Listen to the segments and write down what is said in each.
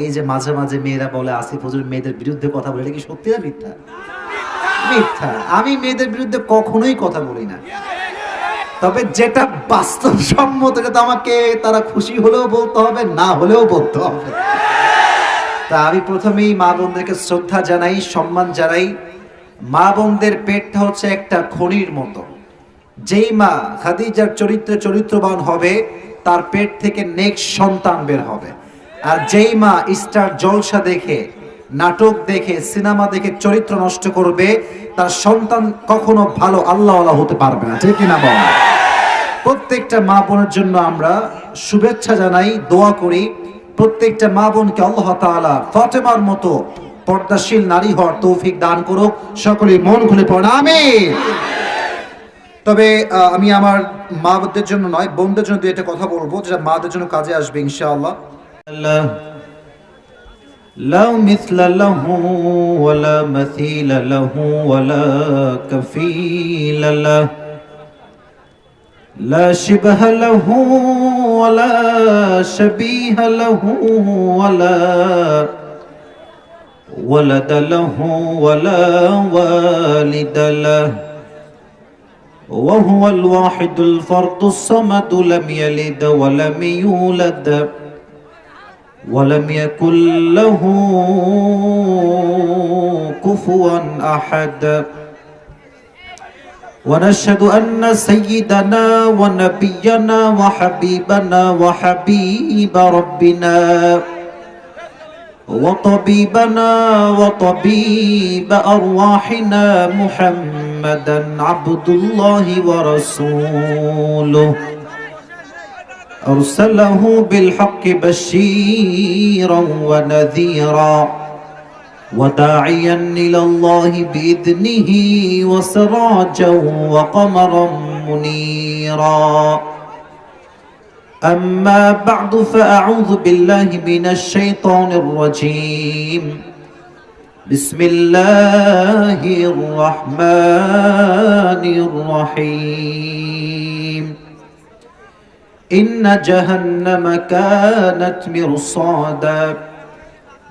এই যে মাঝে মাঝে মেয়েরা বলে আসিফ হুজুর মেয়েদের বিরুদ্ধে কথা বলে, এটা কি সত্যি না মিথ্যা? মিথ্যা। আমি মেয়েদের বিরুদ্ধে কখনোই কথা বলি না, তবে যেটা বাস্তবসম্মত এটা আমাকে তারা খুশি হলেও বলতে হবে, না হলেও বলতে হবে। তা আমি প্রথমেই মা বোনদেরকে শ্রদ্ধা জানাই, সম্মান জানাই। মা বোনদের পেটটা হচ্ছে একটা খনির মতো। যেই মা খাদিজার চরিত্রে চরিত্রবান হবে, তার পেট থেকে নেক্সট সন্তান বের হবে। আর যেই মা স্টার জলসা দেখে, নাটক দেখে, সিনেমা দেখে চরিত্র নষ্ট করবে, তার সন্তান কখনো ভালো আল্লাহওয়ালা হতে পারবে না। ঠিক কিনা বল? প্রত্যেকটা মা বোনের জন্য আমরা শুভেচ্ছা জানাই, দোয়া করি। প্রত্যেকটা মা বোনকে আল্লাহ তাআলা ফাতেমার মতো পর্দাশীল নারী হওয়ার তৌফিক দান করুক। সকলেই মন খুলে পড়ুন আমিন। তবে আমি আমার মাদের জন্য নয়, বোনদের জন্য দুই একটা কথা বলবো, যেটা মাদের জন্য কাজে আসবে ইনশাআল্লাহ। লা মিসলা লাহু ওয়ালা মাসিলা লাহু ওয়ালা কাফিলা লাহু لا شبه له ولا شبيه له ولا ولد له ولا والد له وهو الواحد الفرد الصمد لم يلد ولم يولد ولم يكن له كفوا أحد ونشهد أن سيدنا ونبينا وحبيبنا وحبيب ربنا وطبيبنا وطبيب أرواحنا محمدا عبد الله ورسوله أرسله بالحق بشيرا ونذيرا وداعيا إلى الله بإذنه وسراجا وقمرا منيرا أما بعد فأعوذ بالله من الشيطان الرجيم بسم الله الرحمن الرحيم إن جهنم كانت مرصادا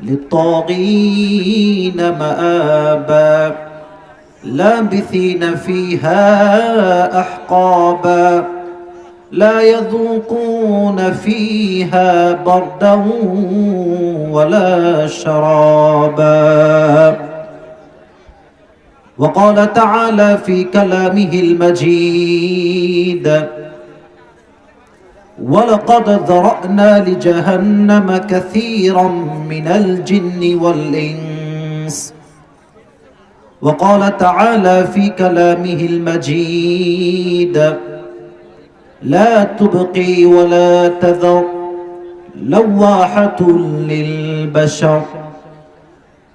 للطاغين مآبا لابثين فيها أحقابا لا يذوقون فيها بردا ولا شرابا وقال تعالى في كلامه المجيد ولقد ذرأنا لجهنم كثيرا من الجن والإنس وقال تعالى في كلامه المجيد لا تبقي ولا تذر لواحة للبشر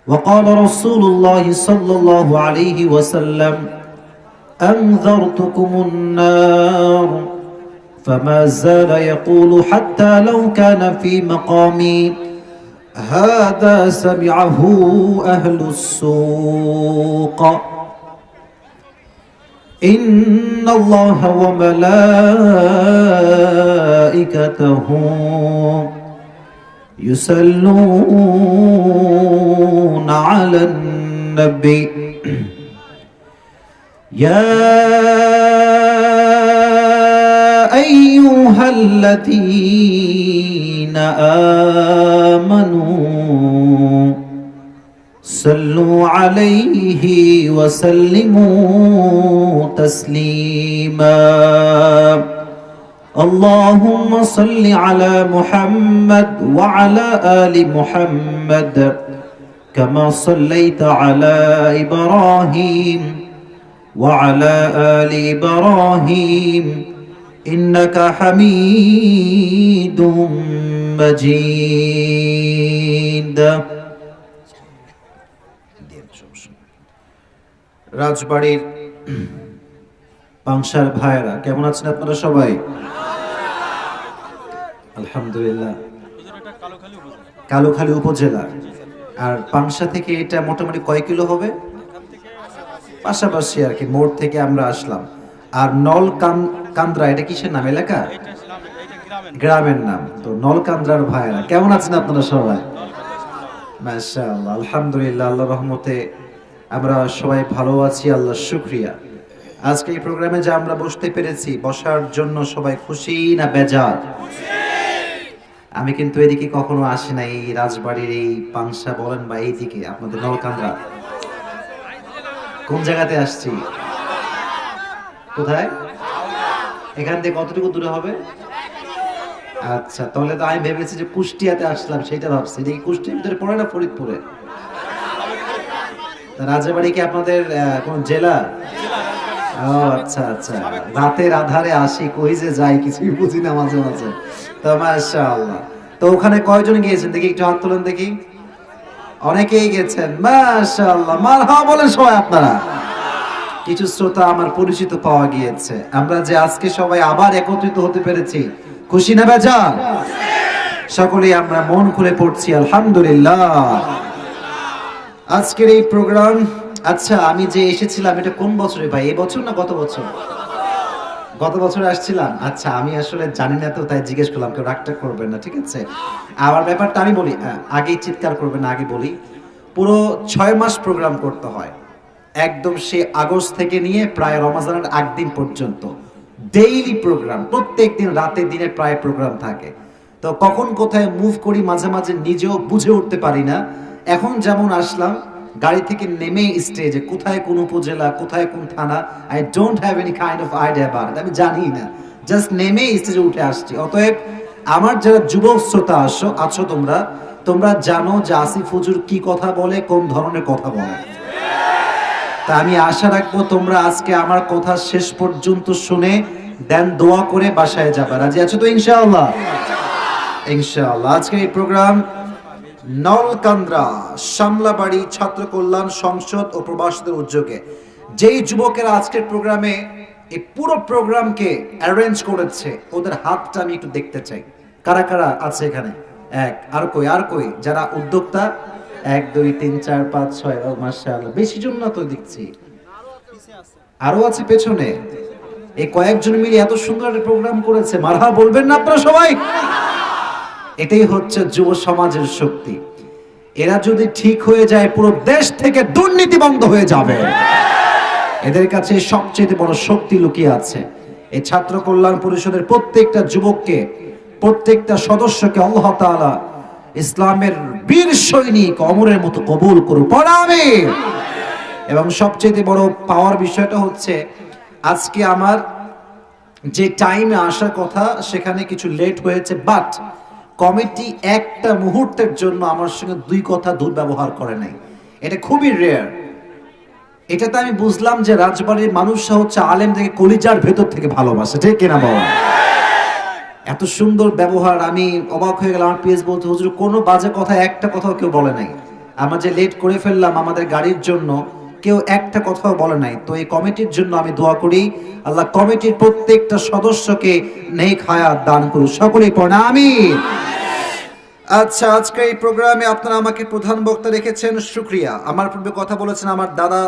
وقال رسول الله صلى الله عليه وسلم أنذرتكم النار فما زال يقول حتى لو كان في مقامي هذا سمعه أهل السوق إن الله وملائكته يصلون على النبي يا أيها الذين آمنوا صلوا عليه وسلموا تسليما اللهم صل على محمد وعلى آل محمد كما صليت على إبراهيم وعلى آل إبراهيم إنك حميد مجيد রাজবাড়ির পাংশার ভাইরা কেমন আছেন আপনারা সবাই? আলহামদুলিল্লাহ। কালুখালী উপজেলা। আর পাংশা থেকে এটা মোটামুটি কয় কিলো হবে? পাশাপাশি আর কি, মোড় থেকে আমরা আসলাম। আর নলকান্দ্রা এটা কিসের নাম এলাকা? গ্রামের নাম। তো নলকান্দ্রার ভাইরা কেমন আছেন আপনারা সবাই? মাশাআল্লাহ, আলহামদুলিল্লাহ, আল্লাহর রহমতে আমরা সবাই ভালো আছি, আল্লাহর শুকরিয়া। আজকে এই প্রোগ্রামে যে আমরা বসতে পেরেছি, বসার জন্য সবাই খুশি না বেজার? আমি কিন্তু এদিকে কখনো আসি না, এই রাজবাড়ির এই পাংশা বলেন বা এইদিকে আপনাদের নলকান্দা, কোন জায়গাতে আসছি? কোথায়? এখান থেকে কতটুকু দূরে হবে? আচ্ছা, তাহলে তো আমি ভেবেছি যে কুষ্টিয়াতে আসলাম, সেটা ভাবছি। দেখি কুষ্টিয়ার ভিতরে পড়ে না ফরিদপুরে? রাজবাড়ি কি আপনাদের কোন জেলা? ও আচ্ছা আচ্ছা, রাতের আধারে আসি, কই যে যাই কিছুই বুঝি না মাঝে মাঝে। তো মাশাআল্লাহ, তো ওখানে কয়জন গিয়েছেন দেখি, একটু হাত তুলেন দেখি। অনেকেই গেছেন, মাশাআল্লাহ, মারহাবা বলেন সবাই আপনারা। কিছু শ্রোতা আমার পরিচিত পাওয়া গিয়েছে। আমরা যে আজকে সবাই আবার একত্রিত হতে পেরেছি, খুশি না বেজার? সকলেই আমরা মন খুলে পড়ছি আলহামদুলিল্লাহ। আজকের এই প্রোগ্রাম, আচ্ছা আমি যে এসেছিলাম এটা কোন বছরে ভাই? এই বছর না গত বছর? গত বছর আসছিলাম। আচ্ছা, আমি আসলে জানি না তো, তাই জিজ্ঞেস করলাম, কেউ রাগটা করবেন না, ঠিক আছে? আমার ব্যাপারটা আমি বলি, আগেই চিৎকার করবেন না, আগে বলি। পুরো 6 মাস প্রোগ্রাম করতে হয়, একদম সে আগস্ট থেকে নিয়ে প্রায় রমজানের আগ দিন পর্যন্ত ডেইলি প্রোগ্রাম, প্রত্যেক দিন রাতে দিনে প্রায় প্রোগ্রাম থাকে। তো কখন কোথায় মুভ করি মাঝে মাঝে নিজেও বুঝে উঠতে পারি না। এখন যেমন আসলাম, গাড়ি থেকে নেমে স্টেজে কোথায় কোন উপজেলা, কোথায় কোন থানা, I don't have any kind of idea about it, আমি জানি না, জাস্ট নেমে স্টেজে উঠে আসছি। অতএব আমার যারা যুবক শ্রোতা আছো তোমরা তোমরা জানো যে আসিফ হুজুর কি কথা বলে, কোন ধরনের কথা বলে। তা আমি আশা রাখবো তোমরা আজকে আমার কথা শেষ পর্যন্ত শুনে দেন দোয়া করে বাসায় যাবে। রাজি আছো তো ইনশাআল্লাহ? ইনশাআল্লাহ। আজকে এই প্রোগ্রাম নলকান্দ্রা শামলাবাড়ি ছাত্র কল্যাণ সংসদ ও প্রবাসীদের উদ্যোগে যেই যুবকেরা আজকের প্রোগ্রামে এই পুরো প্রোগ্রামকে অ্যারেঞ্জ করেছে, ওদের হাতটা আমি একটু দেখতে চাই। কারা কারা আছে এখানে? এক, আর কই যারা উদ্যোক্তা? 1 2 3 4 5 6, ও মাশাআল্লাহ, বেশি জন না তো দেখছি, আরো আছে পেছনে। এই কয়েকজন মিলে এত সুন্দর একটা প্রোগ্রাম করেছে, মারহাবা বলবেন না আপনারা সবাই? এটাই হচ্ছে যুব সমাজের শক্তি। এরা যদি ঠিক হয়ে যায়, পুরো দেশ থেকে দুর্নীতি বন্ধ হয়ে যাবে। এদের কাছে সবচেয়ে বড় শক্তি লুকিয়ে আছে। এই ছাত্র কল্যাণ পরিষদের প্রত্যেকটা যুবককে, প্রত্যেকটা সদস্যকে আল্লাহ তাআলা ইসলামের বীর সৈনিক অমরের মতো কবুল করুক, আমিন। এবং সবচেয়ে বড় পাওয়ার বিষয়টা হচ্ছে, আজকে আমার যে টাইমে আসার কথা সেখানে কিছু লেট হয়েছে, বাট কমিটি একটা মুহূর্তের জন্য আমার সঙ্গে 2 কথা দুর্ব্যবহার করে নাই। এটা খুবই রেয়ার। এটাতে আমি বুঝলাম যে রাজবাড়ির মানুষরা হচ্ছে আলেম থেকে কলিজার ভেতর থেকে ভালোবাসে, ঠিক কিনা বাবা? এত সুন্দর ব্যবহার, আমি অবাক হয়ে গেলাম। আমার পিএস বলতে, হুজুর কোনো বাজে কথা একটা কথাও কেউ বলে নাই। আমরা যে লেট করে ফেললাম আমাদের গাড়ির জন্য, কেউ একটা কথাও বলে নাই। তো এই কমিটির জন্য আমি দোয়া করি, আল্লাহ কমিটির প্রত্যেকটা সদস্যকে নেক হায়াত দান করুন, সকলেই পড়ে আমিন। আচ্ছা, আজকে এই প্রোগ্রামে আপনারা আমাকে প্রধান বক্তা রেখেছেন, শুকরিয়া। আমার পূর্বে কথা বলেছেন আমার দাদা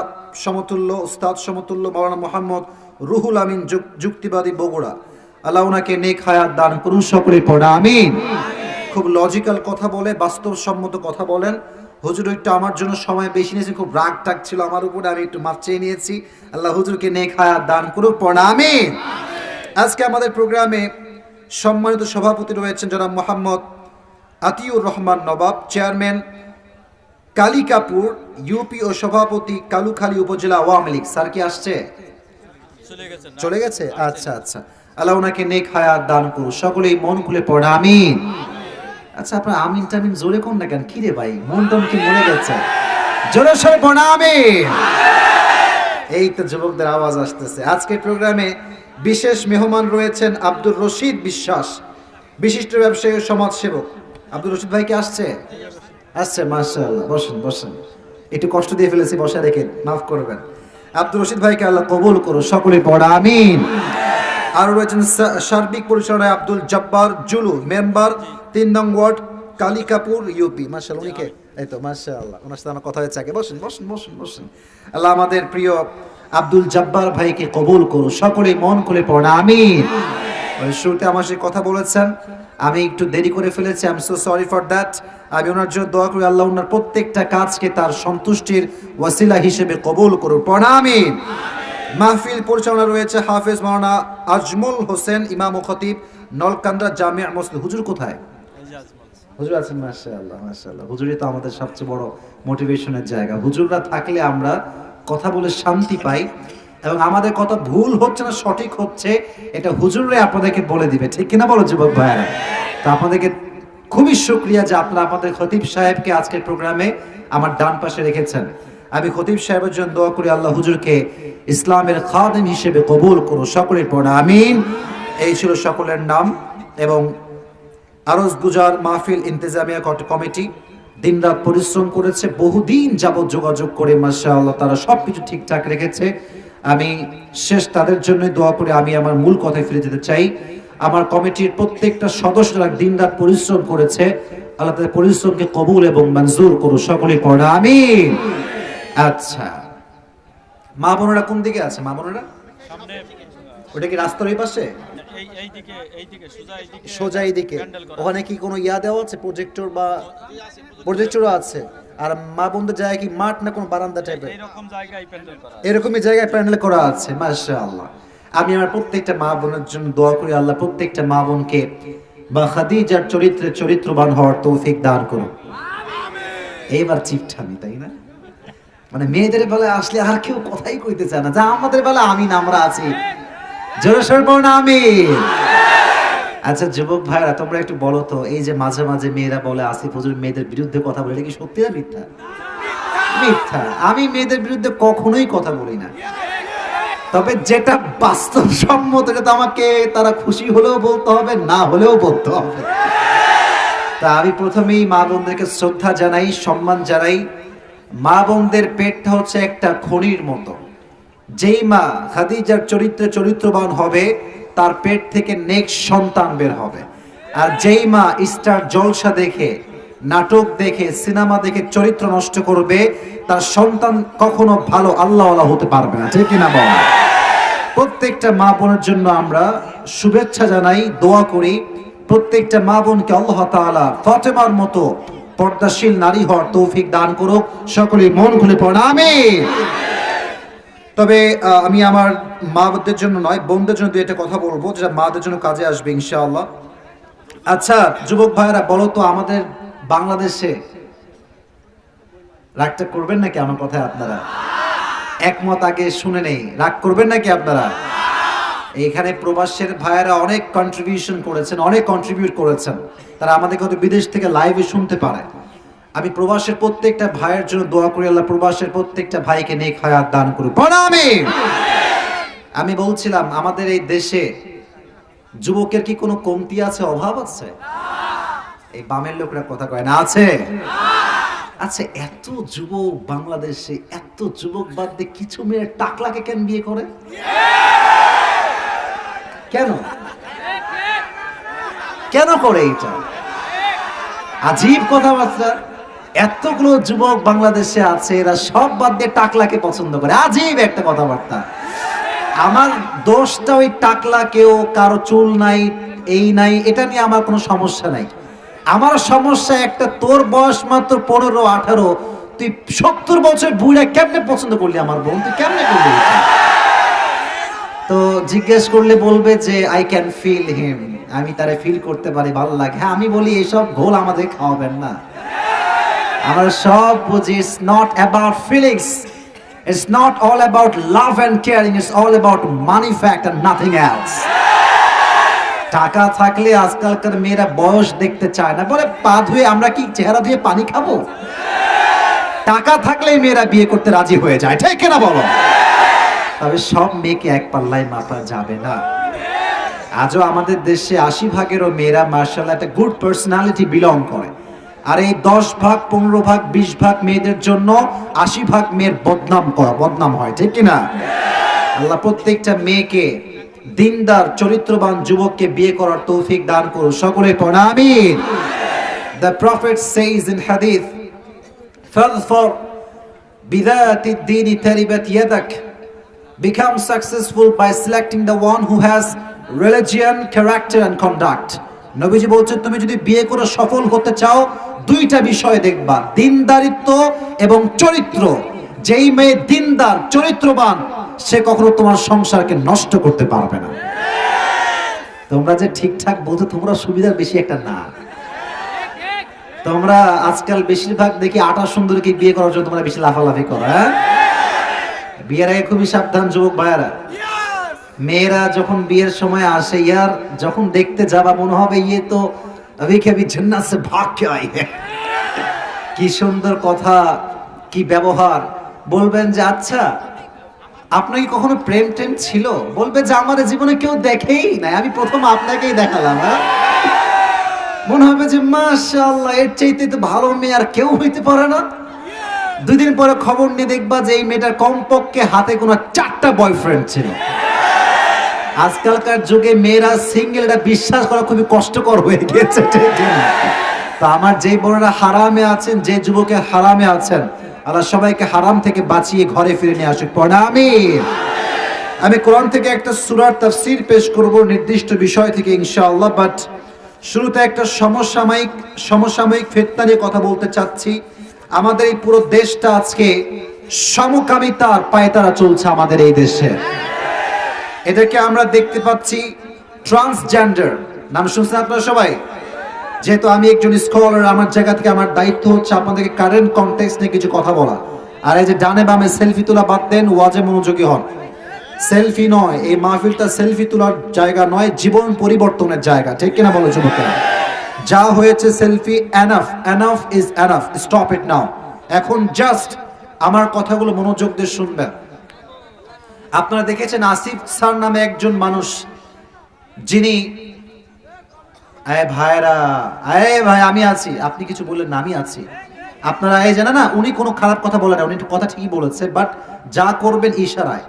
সমতুল্য, উস্তাদ সমতুল্য মাওলানা মোহাম্মদ রুহুল আমিন, যুক্তিবাদী বগুড়া। আল্লাহ ওনাকে নেক হায়াত দান করুন, সকলেই পড়ে আমিন। খুব লজিক্যাল কথা বলে, বাস্তবসম্মত কথা বলেন। হুজুর একটু আমার জন্য সময় বেশি নিয়েছে, খুব রাগ টাগ ছিল আমার উপরে, আমি একটু মাপ চেয়ে নিয়েছি। আল্লাহ হুজুরকে নেক হায়াত দান করুক, পড়ে আমিন। আজকে আমাদের প্রোগ্রামে সম্মানিত সভাপতি রয়েছেন জনাব মোহাম্মদ আতিউর রহমান নবাব, চেয়ারম্যান কালিকাপুর ইউপি ও সভাপতি কালুখালী উপজেলা আওয়ামী লীগ। স্যার কি আসছে? চলে গেছে? আচ্ছা আচ্ছা, আল্লাহ ওনাকে নেক হায়াত দান করুন, সকলেই মন খুলে পড়ে আমিন। আচ্ছা, আপনার আমিন টামিন জোরে কোন না কেন? কি রে ভাই, মন টন কি মরে গেছে? জোরে সরে পড়ে আমিন। এই তো যুবকদের আওয়াজ আসতেছে। আজকের প্রোগ্রামে বিশেষ মেহমান রয়েছেন আব্দুর রশিদ বিশ্বাস, বিশিষ্ট ব্যবসায়ী ও সমাজসেবক। আব্দুর রশিদ ভাই কি আসছে? আসছে, মাশাআল্লাহ। বসেন বসেন, একটু কষ্ট দিয়ে ফেলেছি, বসে রেখে মাফ করবেন। আব্দুর রশিদ ভাইকে আল্লাহ কবুল করো, সকলে পড়া আমিন। আর রয়েছেন সার্বিক পরিচালনায় আব্দুল জব্বার জুলু, মেম্বার 3 নং ওয়ার্ড কালিকাপুর ইউপি। মাশাআল্লাহ, উনিকে এই তো মাশাআল্লাহ, ওনার সাথে আমার কথা হয়েছে আগে। বসেন বসেন বসেন বসেন। আল্লাহ আমাদের প্রিয় আব্দুল জব্বার ভাইকে কবুল করো, সকলে মন খুলে পড়া আমিন। শুরুতে আমার সাথে কথা বলেছেন আমি একটু দেরি করে ফেলেছি, I am so sorry for that. আমি ওনার জন্য দোয়া করি আল্লাহ ওনার প্রত্যেকটা কাজকে তার সন্তুষ্টির ওয়াসিলা হিসেবে কবুল করুন। আমিন। মাহফিল পরিচালনা রয়েছে হাফেজ মাওলানা আজমল হোসেন, ইমাম ও খতিব, নলকান্দা জামিয়া মসজিদ। হুজুর কোথায়? হুজুর আছেন, মাশাআল্লাহ মাশাআল্লাহ। হুজুরই তো আমাদের সবচেয়ে বড় মোটিভেশনের জায়গা। হুজুররা থাকলে আমরা কথা বলে শান্তি পাই, এবং আমাদের কথা ভুল হচ্ছে না সঠিক হচ্ছে এটা হুজুররাই আপনাদেরকে বলে দিবে, ঠিক কিনা বলো যুবক ভাইয়েরা? তো আপনাদেরকে খুবই শুকরিয়া যে আপনারা আমাদের খতিব সাহেবকে আজকের প্রোগ্রামে আমার ডান পাশে রেখেছেন। আমি খতিব সাহেবের জন্য দোয়া করি আল্লাহ হুজুরকে ইসলামের খাদেম হিসেবে কবুল করুন। সকলের পড়া আমিন। এই ছিল সকলের নাম। এবং আরজ গুজার মাহফিল ইন্তেজামিয়া কমিটি দিনরাত পরিশ্রম করেছে, বহুদিন যাবৎ যোগাযোগ করে মাশাআল্লাহ তারা সবকিছু ঠিকঠাক রেখেছে। আমি শেষ তাদের জন্যই দোয়া করে আমি আমার মূল কথায় ফিরে যেতে চাই। আমার কমিটির প্রত্যেকটা সদস্যরা দিনরাত পরিশ্রম করেছে, আল্লাহ তাদের পরিশ্রমকে কবুল এবং মঞ্জুর করুন। সকলেই পড়া আমিন। আচ্ছা, মা বোনেরা কোন দিকে আছে? মা বোনেরা ওটা কি রাস্তার ওই পাশে? সোজা এইদিকে। ওখানে কি কোনো ইয়া দেওয়া আছে, প্রজেক্টর বা? প্রজেক্টরও আছে। আর মা বোনদের জায়গায় কি মাঠ না কোনো বারান্দা টাইপের? এরকমই জায়গায় প্যান্ডেল করা আছে, মাশাআল্লাহ। আমি আমার প্রত্যেকটা মা বোনের জন্য দোয়া করি আল্লাহ প্রত্যেকটা মা বোনকে বা খাদিজার চরিত্রে চরিত্রবান হওয়ার তৌফিক দান করুন। এইবার চিপঠামি, তাই না? মানে মেয়েদের বেলা আসলে আর কেউ কথাই কইতে চায় না, যা আমাদের বেলা আমিন আমরা আছি। জোরে সোরে পড়ুন আমিন। আচ্ছা যুবক ভাইরা, তোমরা একটু বলো তো, এই যে মাঝে মাঝে মেয়েরা বলে আসিফ হুজুর মেয়েদের বিরুদ্ধে কথা বলে, এটা কি সত্যি না মিথ্যা? মিথ্যা। আমি মেয়েদের বিরুদ্ধে কখনোই কথা বলি না, তবে যেটা বাস্তবসম্মত সেটা আমাকে তারা খুশি হলেও বলতে হবে, না হলেও বলতে হবে। তা আমি প্রথমেই মা বোনদেরকে শ্রদ্ধা জানাই, সম্মান জানাই। মা বোনদের পেটটা হচ্ছে একটা খনির মতো। যেই মা খাদিজার চরিত্রে চরিত্রবান হবে তার পেট থেকে নেক্সট সন্তান বের হবে। আর যেই মা স্টার জলসা দেখে, নাটক দেখে, সিনেমা দেখে চরিত্র নষ্ট করবে, তার সন্তান কখনো ভালো আল্লাহওয়ালা হতে পারবে না, ঠিক কিনা বল? প্রত্যেকটা মা বোনের জন্য আমরা শুভেচ্ছা জানাই, দোয়া করি প্রত্যেকটা মা বোনকে আল্লাহ তাআলা ফাতেমার মতো পর্দাশীল নারী হওয়ার তৌফিক দান করুক। সকলে মন খুলে পড়ুন আমিন। তবে আমি আমার মাদের জন্য নয়, বোনদের জন্য একটা কথা বলবো, যেটা মাদের জন্য কাজে আসবে ইনশাআল্লাহ। আচ্ছা যুবক ভাইরা, বলো তো আমাদের বাংলাদেশে, রাগটা করবেন নাকি আমার কথায় আপনারা? একমত আগে শুনে নেই, রাগ করবেন নাকি আপনারা? এখানে প্রবাসের ভাইয়েরা অনেক কন্ট্রিবিউশন করেছেন, অনেক কন্ট্রিবিউট করেছেন, তারা আমাদেরকে হয়তো বিদেশ থেকে লাইভে শুনতে পারে। আমি প্রবাসের প্রত্যেকটা ভাইয়ের জন্য দোয়া করি আল্লাহ প্রবাসের প্রত্যেকটা ভাইকে নেক হায়াত দান করুন। আমিন। আমি বলছিলাম আমাদের এই দেশে যুবকের কি কোনো কমতি আছে, অভাব আছে? এই বামের লোকরা কথা কয় না, আছে? আচ্ছা, এত যুবক বাংলাদেশে, এত যুবক বাদ দিয়ে কিছু মেয়ে টাকলাকে কেন বিয়ে করে? কেন কেন করে এটা? আজীব কথাবার্তা। এতগুলো যুবক বাংলাদেশে আছে, এরা সব বাদ দিয়ে টাকলাকে পছন্দ করে, আজীব একটা কথাবার্তা। আমার দোষটা ওই টাকলা, কেউ কারো চুল নাই, এই নাই, এটা নিয়ে আমার কোনো সমস্যা নাই। আমার সমস্যা একটা, তোর বয়স মাত্র 15-18, তুই 70 বছর বুড়া কেমনে পছন্দ করলি আমার বোন? তুই কেমনে করলি? তো জিজ্ঞেস করলে বলবে যে আই ক্যান ফিল হিম, আমি তারে ফিল করতে পারি, ভালো লাগে। হ্যাঁ, আমি বলি এসব ঘোল আমাদের খাওয়াবেন না। আমরা সব বুঝি, it's not about feelings, it's not all about love and caring, it's all about money fact and nothing else. টাকা থাকলে আজকালকার মেয়েরা বয়স দেখতে চায় না, বলে পা ধুয়ে আমরা কি চেহারা ধুয়ে পানি খাবো? টাকা থাকলে মেয়েরা বিয়ে করতে রাজি হয়ে যায়, ঠিক কিনা বলো? তবে সব মেয়েকে এক পাল্লায় মাপা যাবে না। আজও আমাদের দেশে 80%-এরও মেয়েরা মাশাআল্লাহ একটা গুড পার্সোনালিটি বিলং করে। আর এই 10 ভাগ 15 ভাগ 20 ভাগ মেয়েদের জন্য 80 ভাগ মেয়ের বদনাম হয়, ঠিক কিনা? আল্লাহ প্রত্যেকটা মেয়েকে দিনদার চরিত্রবান যুবককে বিয়ে করার তৌফিক দান করুন। সকলে পড়া আমিন। The Prophet says in hadith, "Fadhfar bidhati ad-din taribat yadak." Become successful by selecting the one who has religion, character and conduct. নবীজি বলছেন তুমি যদি বিয়ে করে সফল হতে চাও দুইটা বিষয় দেখবা, দিনদারিত্ব এবং চরিত্র। যেই মেয়ে দিনদার চরিত্রবান সে কখনো তোমার সংসারকে নষ্ট করতে পারবে না। তোমরা যে ঠিকঠাক বলছো, তোমরা সুবিধার বেশি একটা না। তোমরা আজকাল বেশিরভাগ দেখি আটা সুন্দরীকে বিয়ে করার জন্য তোমরা বেশি লাফালাফি করো। হ্যাঁ, বিয়ের আগে খুবই সাবধান যুবক ভাইয়ারা। মেয়েরা যখন বিয়ের সময় আসে, ইয়ার যখন দেখতে যাবা মনে হবে ইয়ে তো अभी के अभी जन्नत से भाग के आई है। কি সুন্দর কথা, কি ব্যবহার। বলবেন যে আচ্ছা আপনার কি কখনো প্রেম টেম ছিল? বলবে যে আমার জীবনে কেউ দেখেই নাই, আমি প্রথম আপনাকেই দেখালাম। হ্যাঁ, মনে হবে যে মাশাআল্লাহ এর চাইতে তো ভালো মেয়ে আর কেউ হইতে পারে না। দুদিন পরে খবর নিয়ে দেখবা যে এই মেয়েটার কমপক্ষে হাতে কোনো 4টা বয়ফ্রেন্ড ছিল। আজকালকার যুগে মেয়েরা সিঙ্গেল, এটা বিশ্বাস করা খুবই কষ্টকর হয়ে গেছে। তো আমার যেই বোনেরা হারামে আছেন, যে যুবকের হারামে আছেন, আল্লাহ সবাইকে হারাম থেকে বাঁচিয়ে ঘরে ফিরে নিয়ে আসুক। পড়া আমি কোরআন থেকে একটা সূরার তাফসীর পেশ করব নির্দিষ্ট বিষয় থেকে ইনশাআল্লাহ। বাট শুরুতে একটা সমসাময়িক ফিতনা নিয়ে কথা বলতে চাচ্ছি। আমাদের এই পুরো দেশটা আজকে সমকামিতার পায়তারা চলছে আমাদের এই দেশে। এটাকে আমরা দেখতে পাচ্ছি ট্রান্সজেন্ডার। নাম শুনছেন আপনারা সবাই? যেহেতু আমি একজন স্কলার, আমার জায়গা থেকে আমার দায়িত্ব হচ্ছে আপনাদেরকে কারেন্ট কনটেক্সট নিয়ে কিছু কথা বলা। আর এই যে ডানে বামে সেলফি তোলা বাদ দেন, ওয়াজে মনোযোগী হন। সেলফি নয়, এই মাহফিলটা সেলফি তোলার জায়গা নয়, জীবন পরিবর্তনের জায়গা। ঠিক কিনা বলো যুবকেরা? যা হয়েছে selfie, enough, enough is enough, stop it now. এখন জাস্ট আমার কথাগুলো মনোযোগ দিয়ে শুনবেন। আপনারা দেখেছেন আসিফ স্যার নামে একজন মানুষ, যিনি ভাই আমি আছি, আপনি কিছু বললেন না, আমি আছি। আপনারা জানেন না, উনি কোনো খারাপ কথা বলে না, উনি কথা ঠিকই বলেছে, বাট যা করবেন ইশারায়।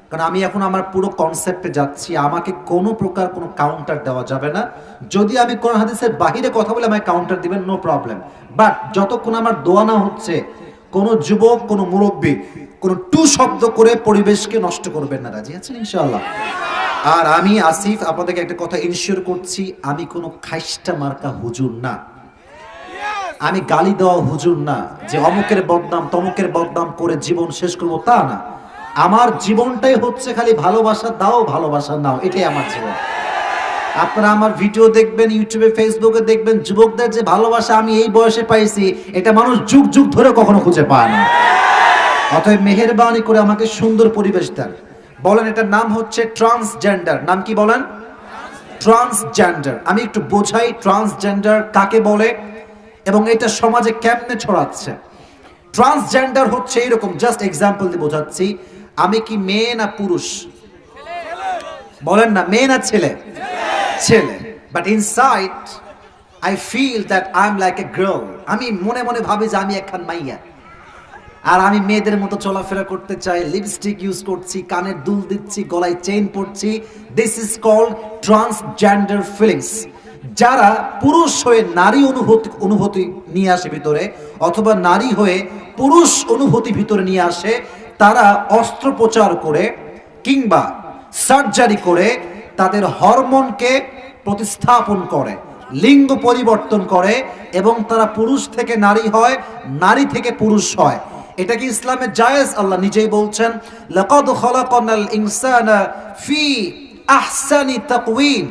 কারণ আমি এখন আমার পুরো কনসেপ্টে যাচ্ছি, আমাকে কোনো প্রকার কোনো কাউন্টার দেওয়া যাবে না। যদি আমি কোরআন হাদিসের বাহিরে কথা বলে আমায় কাউন্টার দিবেন, নো প্রবলেম। বাট যতক্ষণ আমার দোয়া না হচ্ছে, কোনো যুবক, কোনো মুরব্বী কোনো টু শব্দ করে পরিবেশকে নষ্ট করবেন না। রাজি আছেন ইনশাআল্লাহ? আর আমি আসিফ আপনাদেরকে একটা কথা ইনশিওর করছি, আমি কোনো খাইস্টা মার্কা হুজুর না, আমি গালি দেওয়া হুজুর না, যে অমুকের বদনাম তমুকের বদনাম করে জীবন শেষ করবো তা না। আমার জীবনটাই হচ্ছে খালি ভালোবাসা দাও, ভালোবাসা নাও, এটাই আমার জীবন। আপনারা আমার ভিডিও দেখবেন, ইউটিউবে ফেসবুকে দেখবেন, যুবকদের যে ভালোবাসা আমি এই বয়সে পাইছি, এটা মানুষ যুগ যুগ ধরে কখনো খুঁজে পায় না। অতএব মেহেরবানি করে আমাকে সুন্দর পরিবেশ দেন। বলেন এটার নাম হচ্ছে ট্রান্সজেন্ডার। নাম কি বলেন? ট্রান্সজেন্ডার। আমি একটু বোঝাই ট্রান্সজেন্ডার কাকে বলে এবং এটা সমাজে কেমনে ছড়াচ্ছে। ট্রান্সজেন্ডার হচ্ছে এরকম, জাস্ট এক্সাম্পল দিয়ে বোঝাচ্ছি। আমি কি মেয়ে না পুরুষ? বলেন না, মেয়ে না ছেলে? ছেলে। But inside I feel that I am like a girl. আমি মনে মনে ভাবি যে আমি একখান মাইয়া, আর আমি মেয়েদের মতো চলাফেরা করতে চাই, লিপস্টিক ইউজ করছি, কানের দুল দিচ্ছি, গলায় চেইন পরছি। This is called transgender feelings. যারা পুরুষ হয়ে নারী অনুভূতি নিয়ে আসে ভিতরে, অথবা নারী হয়ে পুরুষ অনুভূতি ভিতরে নিয়ে আসে, তারা অস্ত্রোপচার করে কিংবা সার্জারি করে তাদের হরমোনকে প্রতিস্থাপন করে, লিঙ্গ পরিবর্তন করে এবং তারা পুরুষ থেকে নারী হয়, নারী থেকে পুরুষ হয়। এটা কি ইসলামে জায়েজ? আল্লাহ নিজেই বলছেন, লাকাদ খালাকনাল ইনসানা ফি আহসানি তাকওয়িম।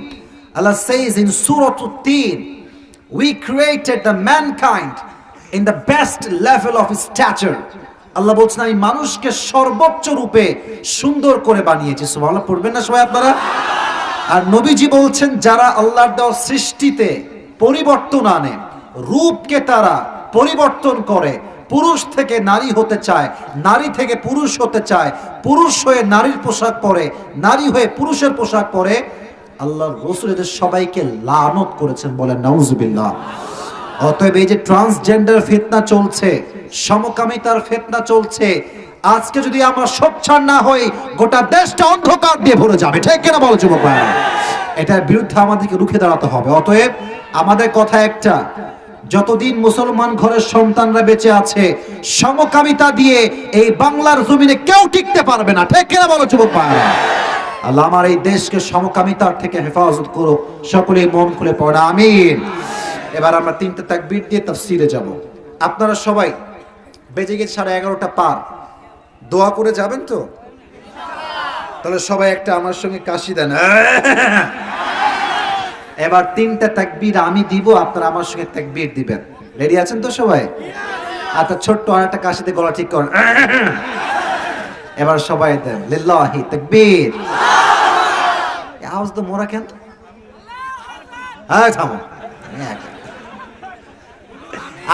Allah says in Surah At-Tin, we created the mankind in the best level of stature. আল্লাহ বলছেন আমি মানুষকে সর্বোচ্চ রূপে সুন্দর করে বানিয়েছি। সুবহানাল্লাহ পড়বেন না সবাই আপনারা? আর নবীজি বলছেন যারা আল্লাহর দেওয়া সৃষ্টিতে পরিবর্তন আনে, রূপকে তারা পরিবর্তন করে, পুরুষ থেকে নারী হতে চায়, নারী থেকে পুরুষ হতে চায়, পুরুষ হয়ে নারীর পোশাক পরে, নারী হয়ে পুরুষের পোশাক পরে, আল্লাহর রাসূল এদের সবাইকে লানত করেছেন। বলেন নাউজুবিল্লাহ। অতএব এই যে ট্রান্সজেন্ডার ফিতনা চলছে, সমকামিতার ফিতনা চলছে, আজকে যদি আমরা সোচ্চার না হই, গোটা দেশটা অন্ধকার দিয়ে ভরে যাবে। ঠিক কিনা বলো যুবক ভাইরা? এটার বিরুদ্ধে আমাদেরকে রুখে দাঁড়াতে হবে। অতএব আমাদের কথা একটা, যতদিন মুসলমান ঘরের সন্তানরা বেঁচে আছে, সমকামিতা দিয়ে এই বাংলার জমিনে কেউ টিকতে পারবে না। ঠিক কিনা বলো যুবক ভাইরা? আল্লাহ আমার এই দেশকে সমকামিতার থেকে হেফাজত করো, সকলেই মন খুলে পড়া আমিন। এবার আমরা 3টে তাকবীর দিয়ে তাফসীরে যাব। আপনারা সবাই বেজে গেছে 11:30 পার, দোয়া করে যাবেন তো? তাহলে সবাই একটা আমার সঙ্গে কাশি দেন। এবার 3টে তাকবীর আমি দিব, আপনারা আমার সঙ্গে তাকবীর দিবেন। রেডি আছেন তো সবাই? আচ্ছা, ছোট্ট আর একটা কাশিতে গলা ঠিক করেন। এবার সবাই দেন লিল্লাহি তাকবীর। আওয়াজ তো মোরা কেন? হ্যাঁ থামো,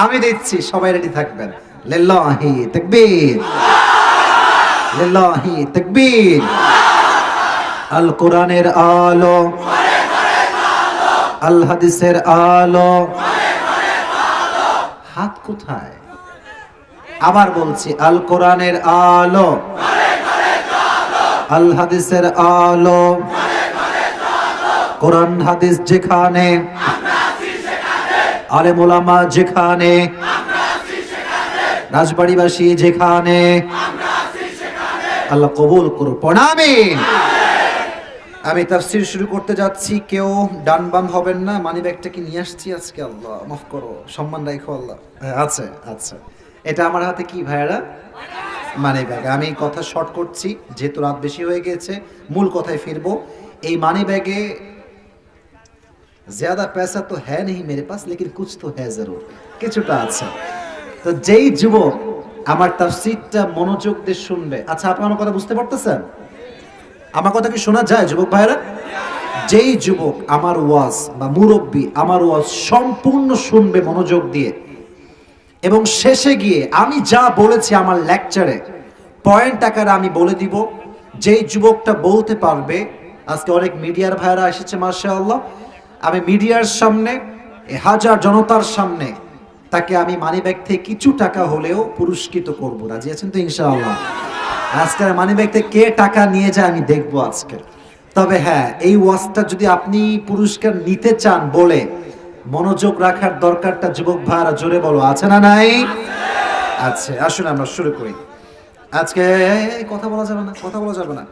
আমি দিচ্ছি, সবাই রেডি থাকবেন। লিল্লাহি তাকবীর, লিল্লাহি তাকবীর। আল কোরআনের আলো, আল হাদিসের আলো। হাত কোথায়? আবার বলছি, আল কোরআনের আলো, আল হাদিসের আলো। কোরআন হাদিস যেখানে, আলেম ওলামা যেখানে, রাজবাড়িবাসী যেখানে, আল্লাহ কবুল করুন। আমিন। আমি তাফসীর শুরু করতে যাচ্ছি, কেউ ডান বাম হবেন না। মানি ব্যাগটা কি নিয়ে আসছি আজকে? আল্লাহ মাফ করো, সম্মান রাখো আল্লাহ। আচ্ছা আচ্ছা, এটা আমার হাতে কি ভাইরা? Money bag. আমি কথা শর্ট করছি যেহেতু রাত বেশি হয়ে গেছে, মূল কথায় ফিরবো। এই মানি ব্যাগে ज़्यादा पैसा तो है नहीं मेरे पास, लेकिन कुछ तो है जरूर, কিছুটা আছে। তো যেই যুবক আমার তাফসীরটা মনোযোগ দিয়ে শুনবে, আচ্ছা আপনারা আমার কথা বুঝতে পারতেছেন? আমার কথা কি শোনা যায় যুবক ভাইরা? যেই যুবক আমার ওয়াজ বা মুরব্বী আমার ওয়াজ সম্পূর্ণ শুনবে মনোযোগ দিয়ে, এবং শেষে গিয়ে আমি যা বলেছি আমার লেকচারে পয়েন্ট আকারে আমি বলে দিব, যেই যুবকটা বলতে পারবে, আজকে অনেক মিডিয়ার ভাইরা এসেছে মাশাআল্লাহ, আমি মিডিয়ার সামনে, হাজার জনতার সামনে তাকে আমি মানিব্যাগ থেকে কিছু টাকা হলেও পুরস্কৃত করব। রাজি আছেন তো ইনশাআল্লাহ? আজকের মানিব্যাগ থেকে কে টাকা নিয়ে যায় আমি দেখবো আজকে। তবে হ্যাঁ, এই ওয়াজটা যদি আপনি পুরস্কার নিতে চান বলে মনোযোগ রাখার দরকারটা যুবক ভাইরা জোরে বলো, আছে না নাই? আচ্ছা, আসুন আমরা শুরু করি। আজকে কথা বলা যাবে না, কথা বলা যাবে না।